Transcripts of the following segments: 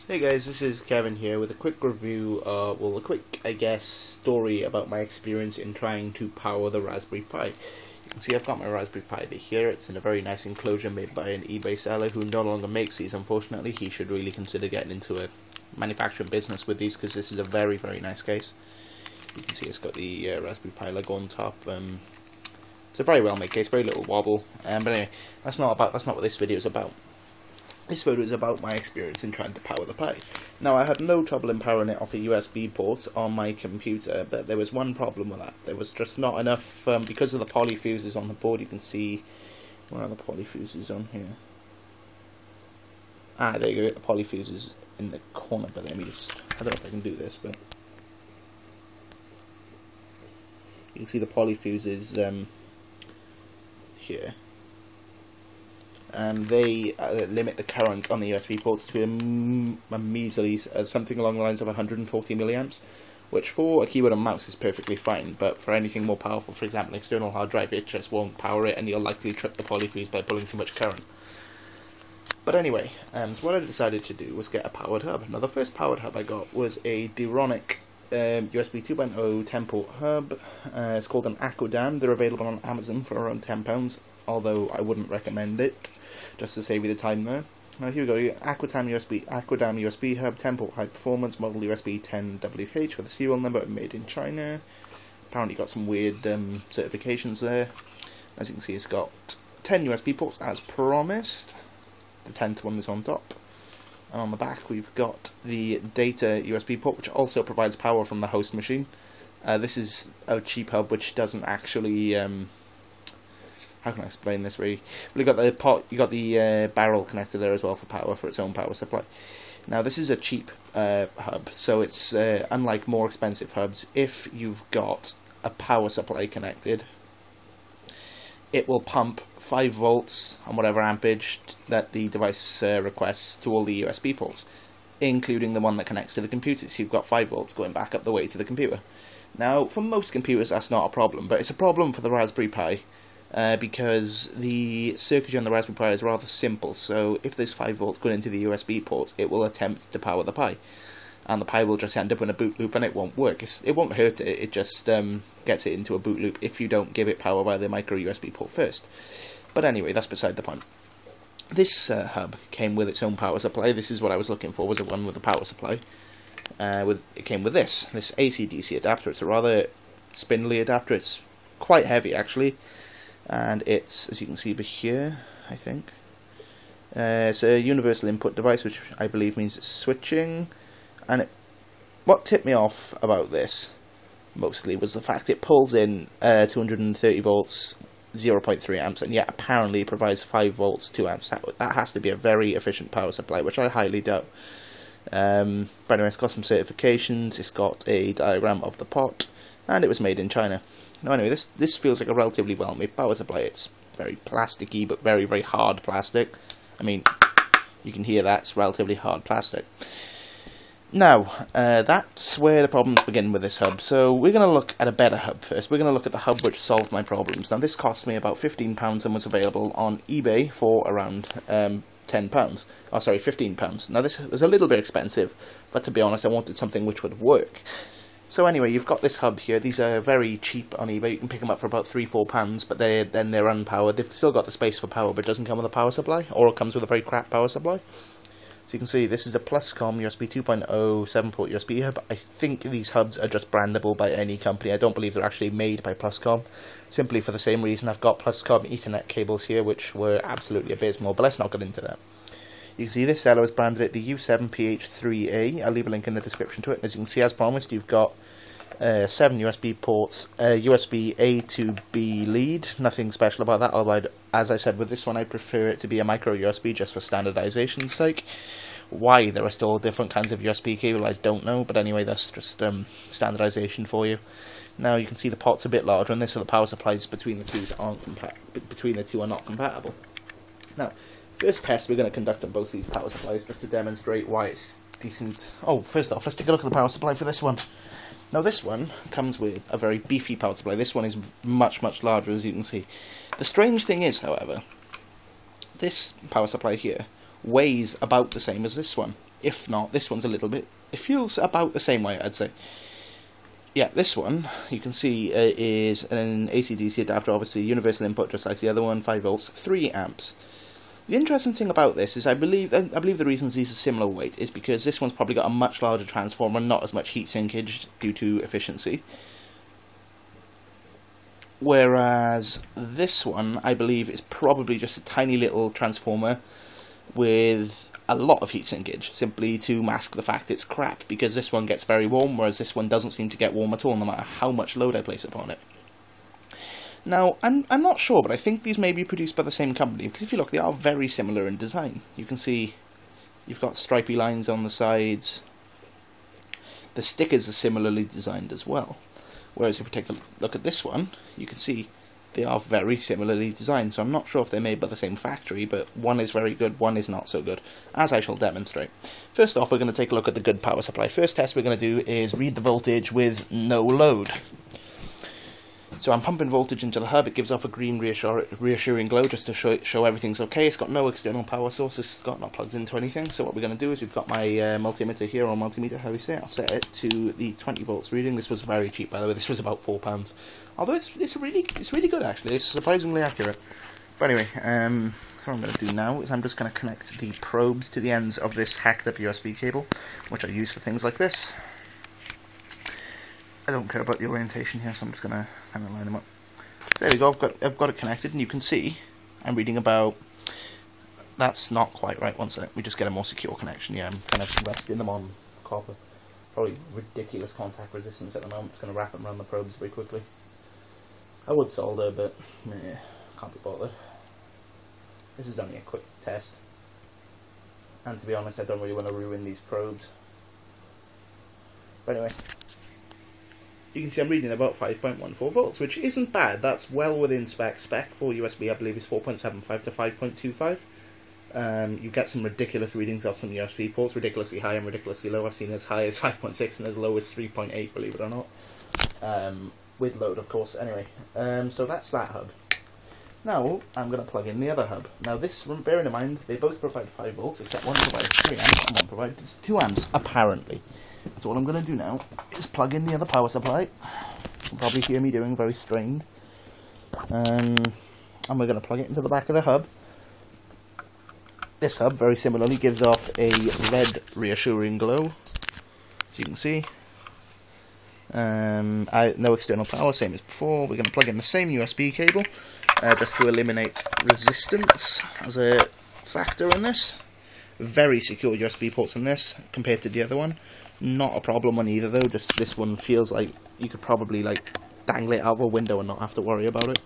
Hey guys, this is Kevin here with a quick review, a quick, story about my experience in trying to power the Raspberry Pi. You can see I've got my Raspberry Pi over here. It's in a very nice enclosure made by an eBay seller who no longer makes these, unfortunately. He should really consider getting into a manufacturing business with these, because this is a very, very nice case. You can see it's got the Raspberry Pi logo on top. It's a very well made case, very little wobble. But anyway, that's not what this video is about. This photo is about my experience in trying to power the Pi. Now, I had no trouble in powering it off a USB port on my computer, but there was one problem with that. There was just not enough, because of the poly fuses on the board. You can see, where are the poly fuses on here? Ah, there you go, the poly fuses in the corner, but let me just, I don't know if I can do this, but you can see the poly fuses here. And they limit the current on the USB ports to a measly, something along the lines of 140 milliamps, which for a keyboard and mouse is perfectly fine, but for anything more powerful, for example, an external hard drive, it just won't power it, and you'll likely trip the polyfuse by pulling too much current. But anyway, so what I decided to do was get a powered hub. Now, the first powered hub I got was a Duronic USB 2.0 10-port hub. It's called an Aquadam. They're available on Amazon for around £10, although I wouldn't recommend it, just to save you the time there. Now here we go, Aquadam USB Hub, 10-port high performance, model USB 10WH with a serial number, made in China. Apparently got some weird certifications there. As you can see, it's got 10 USB ports as promised. The 10th one is on top. And on the back we've got the data USB port, which also provides power from the host machine. This is a cheap hub which doesn't actually how can I explain this really? Well, you got the barrel connector there as well for power, for its own power supply. Now, this is a cheap hub, so it's unlike more expensive hubs. If you've got a power supply connected, it will pump 5 volts on whatever ampage that the device requests to all the USB ports, including the one that connects to the computer. So you've got 5 volts going back up the way to the computer. Now, for most computers, that's not a problem, but it's a problem for the Raspberry Pi. Because the circuitry on the Raspberry Pi is rather simple, so if there's 5 volts going into the USB ports, it will attempt to power the Pi, and the Pi will just end up in a boot loop and it won't work. It won't hurt it, it just gets it into a boot loop if you don't give it power via the micro USB port first. But anyway, that's beside the point. This hub came with its own power supply. This is what I was looking for, was the one with the power supply. It came with this AC/DC adapter. It's a rather spindly adapter, it's quite heavy actually. And it's, as you can see over here, I think, it's a universal input device, which I believe means it's switching. And what tipped me off about this, mostly, was the fact it pulls in 230 volts, 0.3 amps, and yet apparently provides 5 volts, 2 amps. That has to be a very efficient power supply, which I highly doubt. But anyway, it's got some certifications, it's got a diagram of the pot, and it was made in China. Now anyway, this feels like a relatively well-made power supply. It's very plasticky, but very, very hard plastic. I mean, you can hear that's relatively hard plastic. Now, that's where the problems begin with this hub. So we're going to look at a better hub first. We're going to look at the hub which solved my problems. Now this cost me about £15 and was available on eBay for around £10. Oh, sorry, £15. Now this was a little bit expensive, but to be honest, I wanted something which would work. So anyway, you've got this hub here. These are very cheap on eBay. You can pick them up for about £3–4, but they're unpowered. They've still got the space for power, but it doesn't come with a power supply, or it comes with a very crap power supply. So you can see this is a Pluscom USB 2.0 7-port USB hub. I think these hubs are just brandable by any company. I don't believe they're actually made by Pluscom, simply for the same reason I've got Pluscom Ethernet cables here, which were absolutely abysmal, but let's not get into that. You can see this seller has branded it the U7PH3A. I'll leave a link in the description to it. As you can see, as promised, you've got 7 USB ports, USB A to B lead. Nothing special about that, although as I said with this one, I prefer it to be a micro USB just for standardization's sake. Why there are still different kinds of USB cable, I don't know, but anyway, that's just standardization for you. Now you can see the pot's a bit larger on this, so the power supplies between the two are not compatible. Now, first test we're going to conduct on both these power supplies just to demonstrate why it's decent. Oh, first off, let's take a look at the power supply for this one. Now this one comes with a very beefy power supply. This one is much, much larger, as you can see. The strange thing is, however, this power supply here weighs about the same as this one. If not, this one's a little bit, it feels about the same way, I'd say. Yeah, this one, you can see, is an AC-DC adapter, obviously universal input, just like the other one, 5 volts, 3 amps. The interesting thing about this is I believe the reasons these are similar weight is because this one's probably got a much larger transformer, not as much heat sinkage due to efficiency. Whereas this one, I believe, is probably just a tiny little transformer with a lot of heat sinkage, simply to mask the fact it's crap, because this one gets very warm, whereas this one doesn't seem to get warm at all, no matter how much load I place upon it. Now, I'm not sure, but I think these may be produced by the same company, because if you look, they are very similar in design. You can see you've got stripy lines on the sides. The stickers are similarly designed as well. Whereas if we take a look at this one, you can see they are very similarly designed. So I'm not sure if they're made by the same factory, but one is very good, one is not so good, as I shall demonstrate. First off, we're going to take a look at the good power supply. First test we're going to do is read the voltage with no load. So I'm pumping voltage into the hub. It gives off a green reassuring glow just to show everything's okay. It's got no external power source. It's not plugged into anything. So what we're going to do is we've got my multimeter here, or multimeter, how we say it. I'll set it to the 20 volts reading. This was very cheap, by the way. This was about £4. Although it's really good actually. It's surprisingly accurate. But anyway, so what I'm going to do now is I'm just going to connect the probes to the ends of this hacked up USB cable, which I use for things like this. I don't care about the orientation here, so I'm just going to kind of line them up. So there we go, I've got it connected, and you can see I'm reading about, that's not quite right, one second, we just get a more secure connection. Yeah, I'm kind of resting them on copper. Probably ridiculous contact resistance at the moment. Just going to wrap them around the probes very quickly. I would solder, but meh, can't be bothered. This is only a quick test, and to be honest, I don't really want to ruin these probes. But anyway, you can see I'm reading about 5.14 volts, which isn't bad. That's well within spec. Spec for USB, I believe, is 4.75 to 5.25. You get some ridiculous readings off some USB ports, ridiculously high and ridiculously low. I've seen as high as 5.6 and as low as 3.8, believe it or not. With load, of course. Anyway, so that's that hub. Now, I'm going to plug in the other hub. Now this, bearing in mind, they both provide 5 volts, except one provides 3 amps and one provides 2 amps, apparently. So what I'm going to do now is plug in the other power supply. You'll probably hear me doing very strained. And we're going to plug it into the back of the hub. This hub, very similarly, gives off a red reassuring glow, as you can see. No external power, same as before. We're going to plug in the same USB cable, just to eliminate resistance as a factor in this. Very secure USB ports in this, compared to the other one. Not a problem on either though, just this one feels like you could probably like dangle it out of a window and not have to worry about it.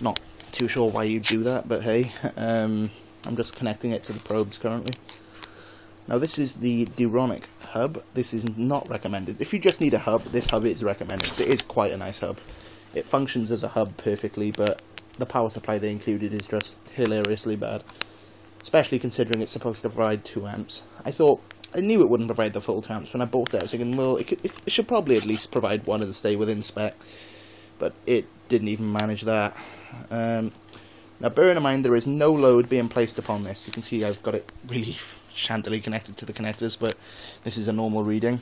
Not too sure why you'd do that, but hey, I'm just connecting it to the probes currently. Now this is the Duronic hub. This is not recommended. If you just need a hub, this hub is recommended. It is quite a nice hub. It functions as a hub perfectly, but the power supply they included is just hilariously bad. Especially considering it's supposed to provide 2 amps. I knew it wouldn't provide the full 2 amps when I bought it. I was thinking, well, it should probably at least provide 1 and stay within spec. But it didn't even manage that. Now, bearing in mind there is no load being placed upon this. You can see I've got it really shantily connected to the connectors, but this is a normal reading.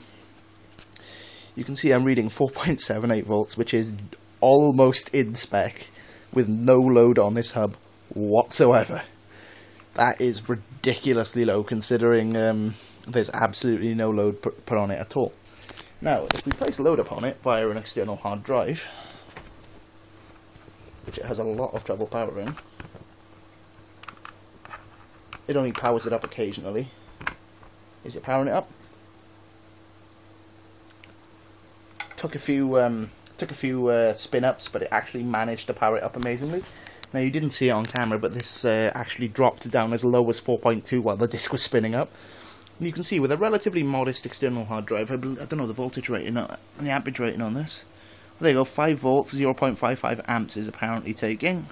You can see I'm reading 4.78 volts, which is almost in spec, with no load on this hub whatsoever. That is ridiculously low, considering there's absolutely no load put on it at all. Now, if we place a load upon it via an external hard drive, which it has a lot of trouble powering, it only powers it up occasionally. Is it powering it up? Took a few spin ups, but it actually managed to power it up amazingly. Now you didn't see it on camera, but this actually dropped down as low as 4.2 while the disk was spinning up. And you can see with a relatively modest external hard drive, I don't know the voltage rating, the amperage rating on this. Well, there you go, 5 volts, 0.55 amps is apparently taking.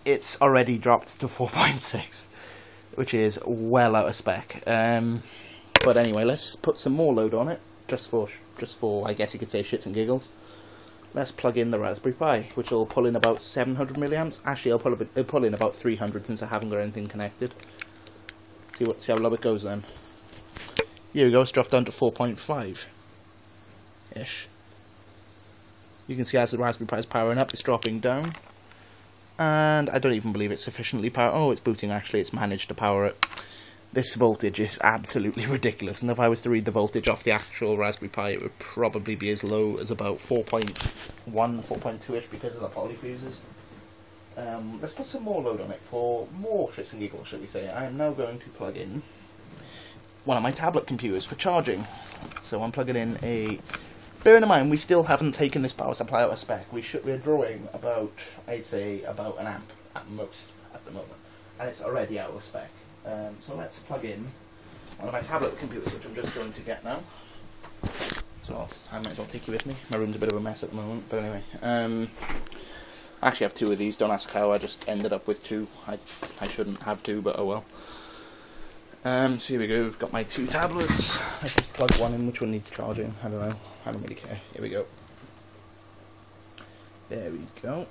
It's already dropped to 4.6, which is well out of spec. But anyway, let's put some more load on it, just for I guess you could say shits and giggles. Let's plug in the Raspberry Pi, which will pull in about 700 milliamps. Actually, I'll pull in about 300 since I haven't got anything connected. See how low it goes then. Here we go, it's dropped down to 4.5-ish. You can see as the Raspberry Pi is powering up, it's dropping down. And I don't even believe it's sufficiently powered. Oh, it's booting actually, it's managed to power it. This voltage is absolutely ridiculous, and if I was to read the voltage off the actual Raspberry Pi, it would probably be as low as about 4.1, 4.2-ish because of the polyfuses. Let's put some more load on it for more shits and giggles, shall we say. I am now going to plug in one of my tablet computers for charging. So I'm plugging in a... Bearing in mind, we still haven't taken this power supply out of spec. We're drawing about, I'd say, about an amp at most at the moment. And it's already out of spec. So let's plug in one of my tablet computers, which I'm just going to get now. So I might as well take you with me. My room's a bit of a mess at the moment, but anyway. I actually have two of these. Don't ask how. I just ended up with two. I shouldn't have two, but oh well. So here we go. We've got my two tablets. Let's just plug one in. Which one needs charging? I don't know. I don't really care. Here we go. There we go.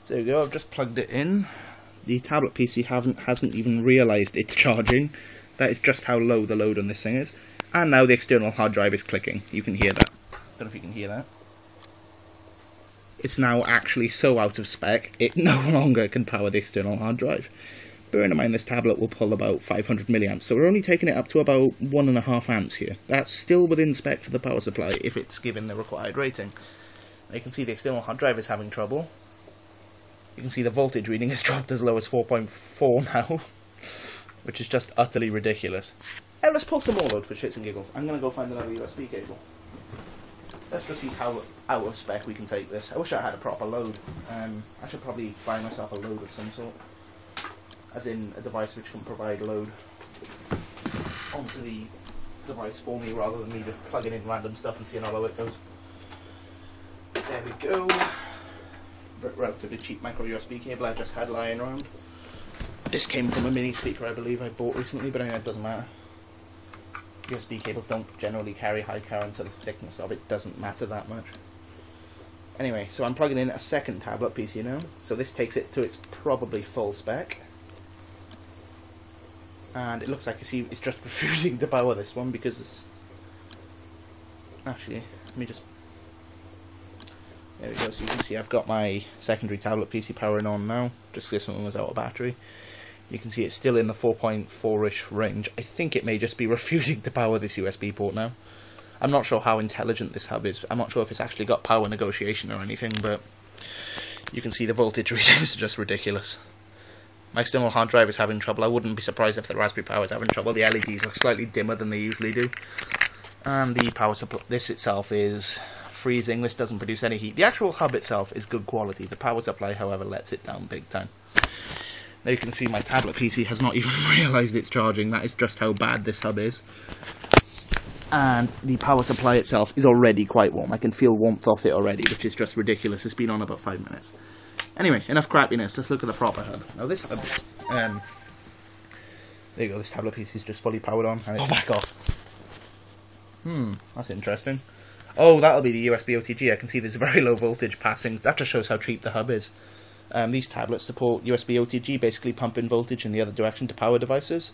So there we go, I've just plugged it in. The tablet PC hasn't even realised it's charging. That is just how low the load on this thing is. And now the external hard drive is clicking. You can hear that. Don't know if you can hear that. It's now actually so out of spec, it no longer can power the external hard drive. Bearing in mind this tablet will pull about 500 milliamps, so we're only taking it up to about 1.5 amps here. That's still within spec for the power supply if it's given the required rating. Now you can see the external hard drive is having trouble. You can see the voltage reading has dropped as low as 4.4 now, which is just utterly ridiculous. Now let's pull some more load for shits and giggles. I'm going to go find another USB cable. Let's go see how out of spec we can take this. I wish I had a proper load. I should probably buy myself a load of some sort. As in a device which can provide load onto the device for me rather than me just plugging in random stuff and seeing how low it goes. There we go. Relatively cheap micro USB cable I just had lying around. This came from a mini speaker I believe I bought recently, but anyway, it doesn't matter. USB cables don't generally carry high current, so the thickness of it doesn't matter that much. Anyway, so I'm plugging in a second tablet PC now, so this takes it to its probably full spec. And it looks like you see it's just refusing to power this one because it's... Actually, let me just... There we go, so you can see I've got my secondary tablet PC powering on now, just this one was out of battery. You can see it's still in the 4.4-ish range. I think it may just be refusing to power this USB port now. I'm not sure how intelligent this hub is. I'm not sure if it's actually got power negotiation or anything, but you can see the voltage readings are just ridiculous. My external hard drive is having trouble. I wouldn't be surprised if the Raspberry Pi was having trouble. The LEDs look slightly dimmer than they usually do. And the power supply, this itself is freezing. This doesn't produce any heat. The actual hub itself is good quality. The power supply, however, lets it down big time. Now you can see my tablet PC has not even realised it's charging. That is just how bad this hub is. And the power supply itself is already quite warm. I can feel warmth off it already, which is just ridiculous. It's been on about 5 minutes. Anyway, enough crappiness. Let's look at the proper hub. Now this hub, there you go. This tablet PC is just fully powered on, and it's back off. That's interesting. Oh, that'll be the USB OTG. I can see there's very low voltage passing. That just shows how cheap the hub is. These tablets support USB OTG, basically pumping voltage in the other direction to power devices.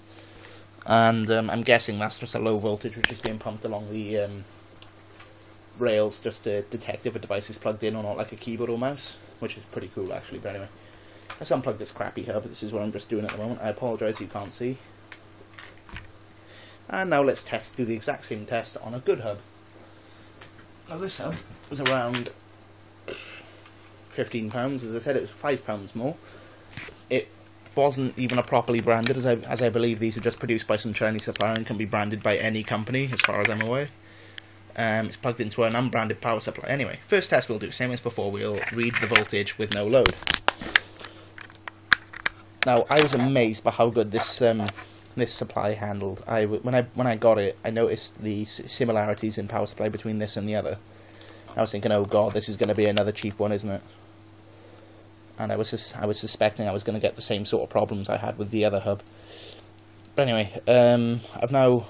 And I'm guessing that's just a low voltage which is being pumped along the rails just to detect if a device is plugged in or not, like a keyboard or mouse, which is pretty cool actually. But anyway, let's unplug this crappy hub. This is what I'm just doing at the moment. I apologise you can't see. And now let's do the exact same test on a good hub. Now this hub was around £15, as I said it was £5 more. It wasn't even a properly branded, as I believe these are just produced by some Chinese supplier and can be branded by any company as far as I'm aware. It's plugged into an unbranded power supply. Anyway, first test we'll do, same as before, we'll read the voltage with no load. Now I was amazed by how good this this supply handled. When I got it, I noticed the similarities in power supply between this and the other. I was thinking, oh god, this is going to be another cheap one, isn't it? And I was suspecting I was going to get the same sort of problems I had with the other hub. But anyway, I've now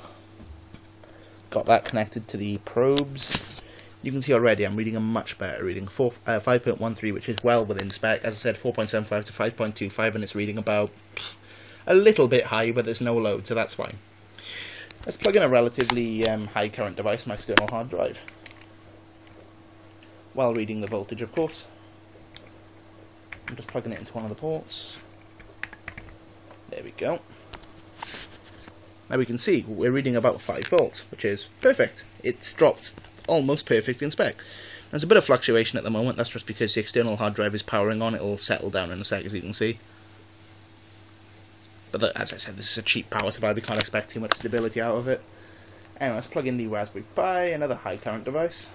got that connected to the probes. You can see already I'm reading a much better reading, 5.13, which is well within spec. As I said, 4.75 to 5.25, and it's reading about a little bit high, but there's no load, so that's fine. Let's plug in a relatively high current device, my external hard drive, while reading the voltage, of course. I'm just plugging it into one of the ports. There we go. Now we can see we're reading about 5 volts, which is perfect. It's dropped almost perfect in spec. There's a bit of fluctuation at the moment. That's just because the external hard drive is powering on. It'll settle down in a sec, as you can see. But as I said, this is a cheap power supply. We can't expect too much stability out of it. Anyway, let's plug in the Raspberry Pi, another high current device.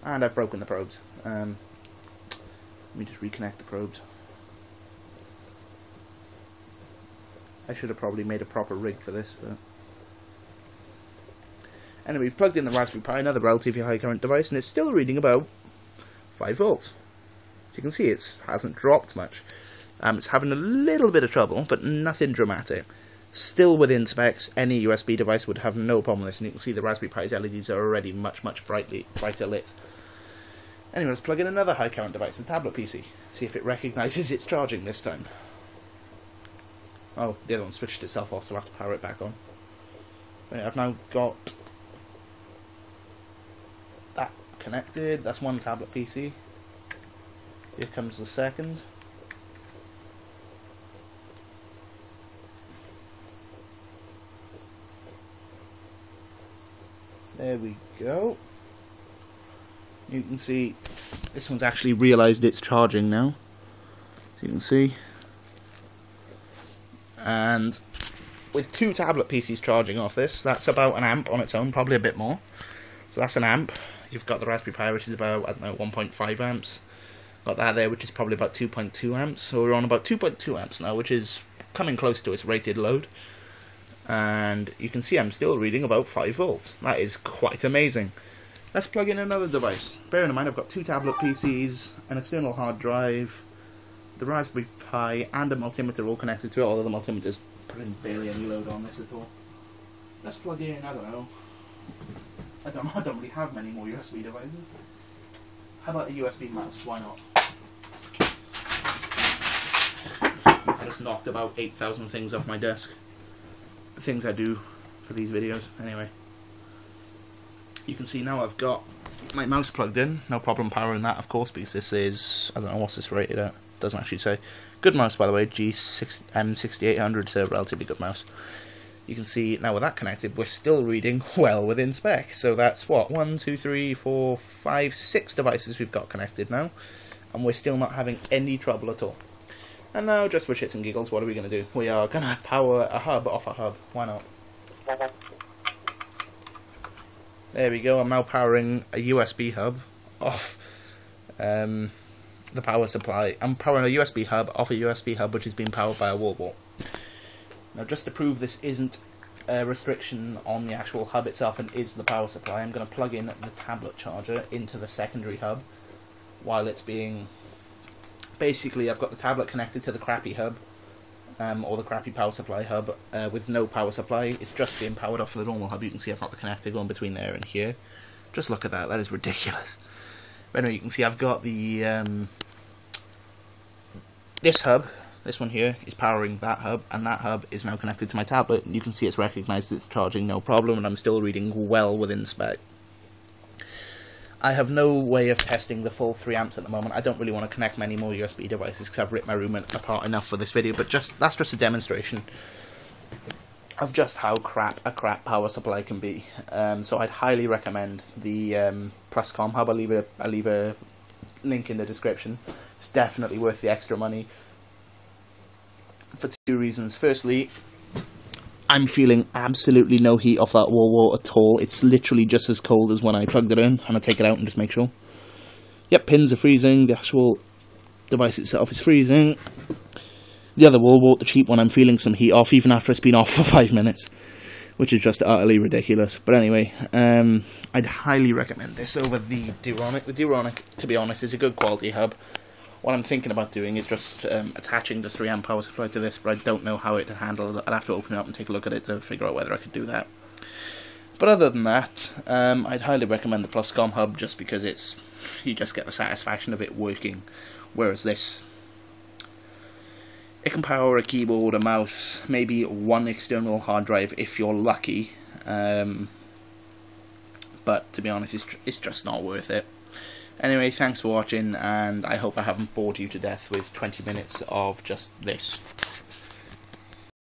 And I've broken the probes. Let me just reconnect the probes. I should have probably made a proper rig for this, but anyway, we've plugged in the Raspberry Pi, another relatively high current device, and it's still reading about 5 volts. As you can see, it hasn't dropped much. It's having a little bit of trouble, but nothing dramatic. Still within specs. Any USB device would have no problem with this, and you can see the Raspberry Pi's LEDs are already much brighter lit. Anyway, let's plug in another high current device, a tablet PC. See if it recognises it's charging this time. Oh, the other one switched itself off, so I'll have to power it back on. Right, I've now got that connected. That's one tablet PC. Here comes the second. There we go. You can see this one's actually realised it's charging now. As you can see. And with 2 tablet PCs charging off this, that's about an amp on its own, probably a bit more. So that's an amp. You've got the Raspberry Pi, which is about, I don't know, 1.5 amps. Got that there, which is probably about 2.2 amps. So we're on about 2.2 amps now, which is coming close to its rated load. And you can see I'm still reading about 5 volts. That is quite amazing. Let's plug in another device. Bear in mind I've got 2 tablet PCs, an external hard drive, the Raspberry Pi, and a multimeter all connected to it, although the multimeter's putting barely any load on this at all. Let's plug in, I don't know. I don't really have many more USB devices. How about a USB mouse? Why not? I just knocked about 8,000 things off my desk. Things I do for these videos. Anyway, you can see now I've got my mouse plugged in. No problem powering that, of course, because this is, I don't know what's this rated at. Doesn't actually say. Good mouse, by the way. M6800 is a relatively good mouse. You can see now with that connected, we're still reading well within spec. So that's what, 1, 2, 3, 4, 5, 6 devices we've got connected now, and we're still not having any trouble at all. And now, just for shits and giggles, what are we going to do? We are going to power a hub off a hub. Why not? There we go. I'm now powering a USB hub off the power supply. I'm powering a USB hub off a USB hub which is being powered by a wall wart. Now, just to prove this isn't a restriction on the actual hub itself and is the power supply, I'm going to plug in the tablet charger into the secondary hub while it's being... Basically, I've got the tablet connected to the crappy hub, or the crappy power supply hub, with no power supply. It's just being powered off the normal hub. You can see I've got the connector going between there and here. Just look at that. That is ridiculous. But anyway, you can see I've got the this hub, this one here, is powering that hub, and that hub is now connected to my tablet. And you can see it's recognised it's charging, no problem, and I'm still reading well within spec. I have no way of testing the full 3 amps at the moment. I don't really want to connect many more USB devices because I've ripped my room apart enough for this video, but that's just a demonstration of just how crap a power supply can be. So I'd highly recommend the Pluscom Hub. I'll leave a link in the description. It's definitely worth the extra money for 2 reasons. Firstly, I'm feeling absolutely no heat off that wall wart at all. It's literally just as cold as when I plugged it in, and I take it out and just make sure. Yep, pins are freezing, the actual device itself is freezing. The other wall wart, the cheap one, I'm feeling some heat off even after it's been off for 5 minutes, which is just utterly ridiculous. But anyway, I'd highly recommend this over the Duronic. The Duronic, to be honest, is a good quality hub. What I'm thinking about doing is just attaching the 3 amp power supply to this, but I don't know how it would handle it. I'd have to open it up and take a look at it to figure out whether I could do that. But other than that, I'd highly recommend the Pluscom Hub just because you just get the satisfaction of it working, whereas this, it can power a keyboard, a mouse, maybe one external hard drive if you're lucky, but to be honest, it's just not worth it. Anyway, thanks for watching, and I hope I haven't bored you to death with 20 minutes of just this.